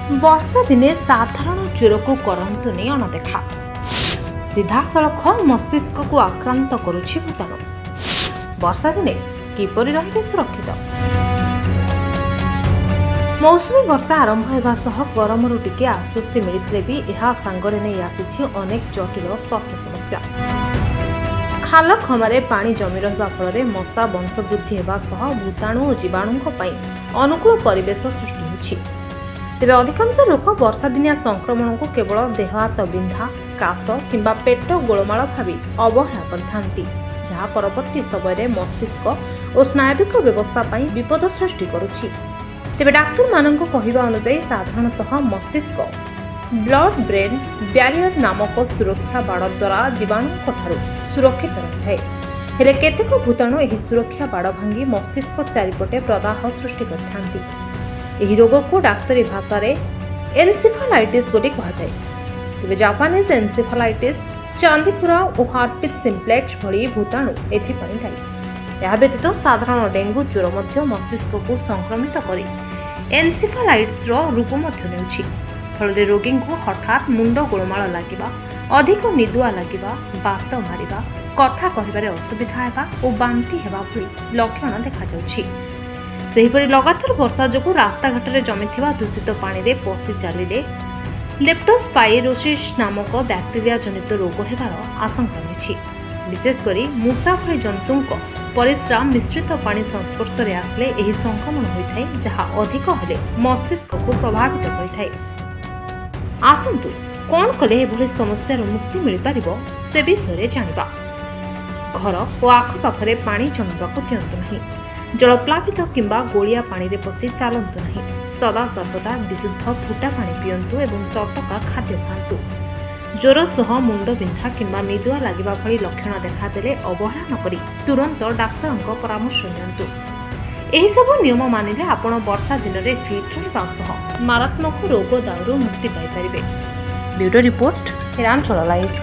ବର୍ଷା ଦିନେ ସାଧାରଣ ଜ୍ୱରକୁ କରନ୍ତୁନି ଅଣଦେଖା। ସିଧାସଳଖ ମସ୍ତିଷ୍କକୁ ଆକ୍ରାନ୍ତ କରୁଛି ଭୂତାଣୁ। ବର୍ଷା ଦିନେ କିପରି ରହିବେ ସୁରକ୍ଷିତ? ମୌସୁମୀ ବର୍ଷା ଆରମ୍ଭ ହେବା ସହ ଗରମରୁ ଟିକେ ଆଶ୍ୱସ୍ତି ମିଳିଥିଲେ ବି ଏହା ସାଙ୍ଗରେ ନେଇ ଆସିଛି ଅନେକ ଜଟିଳ ସ୍ୱାସ୍ଥ୍ୟ ସମସ୍ୟା। ଖାଲ ଖମାରେ ପାଣି ଜମି ରହିବା ଫଳରେ ମଶା ବଂଶବୃଦ୍ଧି ହେବା ସହ ଭୂତାଣୁ ଓ ଜୀବାଣୁଙ୍କ ପାଇଁ ଅନୁକୂଳ ପରିବେଶ ସୃଷ୍ଟି ହେଉଛି। ତେବେ ଅଧିକାଂଶ ଲୋକ ବର୍ଷାଦିନିଆ ସଂକ୍ରମଣକୁ କେବଳ ଦେହ ହାତ ବିନ୍ଧା, କାଶ କିମ୍ବା ପେଟ ଗୋଳମାଳ ଭାବି ଅବହେଳା କରିଥାନ୍ତି, ଯାହା ପରବର୍ତ୍ତୀ ସମୟରେ ମସ୍ତିଷ୍କ ଓ ସ୍ନାୟବିକ ବ୍ୟବସ୍ଥା ପାଇଁ ବିପଦ ସୃଷ୍ଟି କରୁଛି। ତେବେ ଡାକ୍ତରମାନଙ୍କ କହିବା ଅନୁଯାୟୀ ସାଧାରଣତଃ ମସ୍ତିଷ୍କ ବ୍ଲଡ୍ ବ୍ରେନ୍ ବ୍ୟାରିୟର ନାମକ ସୁରକ୍ଷା ବାଡ଼ ଦ୍ୱାରା ଜୀବାଣୁଙ୍କଠାରୁ ସୁରକ୍ଷିତ ରହିଥାଏ। ହେଲେ କେତେକ ଭୂତାଣୁ ଏହି ସୁରକ୍ଷା ବାଡ଼ ଭାଙ୍ଗି ମସ୍ତିଷ୍କ ଚାରିପଟେ ପ୍ରଦାହ ସୃଷ୍ଟି କରିଥାନ୍ତି। ଏହି ରୋଗକୁ ଡାକ୍ତରୀ ଭାଷାରେ ଏନସିଫାଲାଇଟିସ୍ ବୋଲି କୁହାଯାଏ। ତେବେ ଜାପାନିଜ୍ ଏନସିଫାଲାଇଟିସ୍, ଚାନ୍ଦିପୁରା ଓ ହାର୍ପିକ୍ ସିମ୍ପ୍ଲେକ୍ସ ଭଳି ଭୂତାଣୁ ଏଥିପାଇଁ ଦାୟୀ। ଏହା ବ୍ୟତୀତ ସାଧାରଣ ଡେଙ୍ଗୁ ଜ୍ୱର ମଧ୍ୟ ମସ୍ତିଷ୍କକୁ ସଂକ୍ରମିତ କରି ଏନସିଫାଲାଇଟିସ୍ର ରୂପ ମଧ୍ୟ ନେଉଛି। ଫଳରେ ରୋଗୀଙ୍କୁ ହଠାତ୍ ମୁଣ୍ଡ ଗୋଳମାଳ ଲାଗିବା, ଅଧିକ ନିଦୁଆ ଲାଗିବା, ବାତ ମାରିବା, କଥା କହିବାରେ ଅସୁବିଧା ହେବା ଓ ବାନ୍ତି ହେବା ଭଳି ଲକ୍ଷଣ ଦେଖାଯାଉଛି। ସେହିପରି ଲଗାତାର ବର୍ଷା ଯୋଗୁଁ ରାସ୍ତାଘାଟରେ ଜମିଥିବା ଦୂଷିତ ପାଣିରେ ପଶି ଚାଲିଲେ ଲେପ୍ଟୋସ୍ପାଇରୋସିସ୍ ନାମକ ବ୍ୟାକ୍ଟେରିଆ ଜନିତ ରୋଗ ହେବାର ଆଶଙ୍କା ରହିଛି। ବିଶେଷ କରି ମୂଷା ଭଳି ଜନ୍ତୁଙ୍କ ପରିସ୍ରା ମିଶ୍ରିତ ପାଣି ସଂସ୍ପର୍ଶରେ ଆସିଲେ ଏହି ସଂକ୍ରମଣ ହୋଇଥାଏ, ଯାହା ଅଧିକ ହେଲେ ମସ୍ତିଷ୍କକୁ ପ୍ରଭାବିତ କରିଥାଏ। ଆସନ୍ତୁ କ'ଣ କଲେ ଏଭଳି ସମସ୍ୟାରୁ ମୁକ୍ତି ମିଳିପାରିବ ସେ ବିଷୟରେ ଜାଣିବା। ଘର ଓ ଆଖପାଖରେ ପାଣି ଜମିବାକୁ ଦିଅନ୍ତୁ ନାହିଁ। ଜଳପ୍ଲାବିତ କିମ୍ବା ଗୋଳିଆ ପାଣିରେ ପଶି ଚାଲନ୍ତୁ ନାହିଁ। ସଦାସର୍ବଦା ବିଶୁଦ୍ଧ ଫୁଟା ପାଣି ପିଅନ୍ତୁ ଏବଂ ତଟକା ଖାଦ୍ୟ ଖାଆନ୍ତୁ। ଜ୍ୱର ସହ ମୁଣ୍ଡ ବିନ୍ଧା କିମ୍ବା ନିଦୁଆ ଲାଗିବା ଭଳି ଲକ୍ଷଣ ଦେଖାଦେଲେ ଅବହେଳା ନ କରି ତୁରନ୍ତ ଡାକ୍ତରଙ୍କ ପରାମର୍ଶ ନିଅନ୍ତୁ। ଏହିସବୁ ନିୟମ ମାନିଲେ ଆପଣ ବର୍ଷା ଦିନରେ ଫିଟ୍ ରହିବା ସହ ମାରାତ୍ମକ ରୋଗ ଦାଉରୁ ମୁକ୍ତି ପାଇପାରିବେ। Bureau report, Hiranchal live.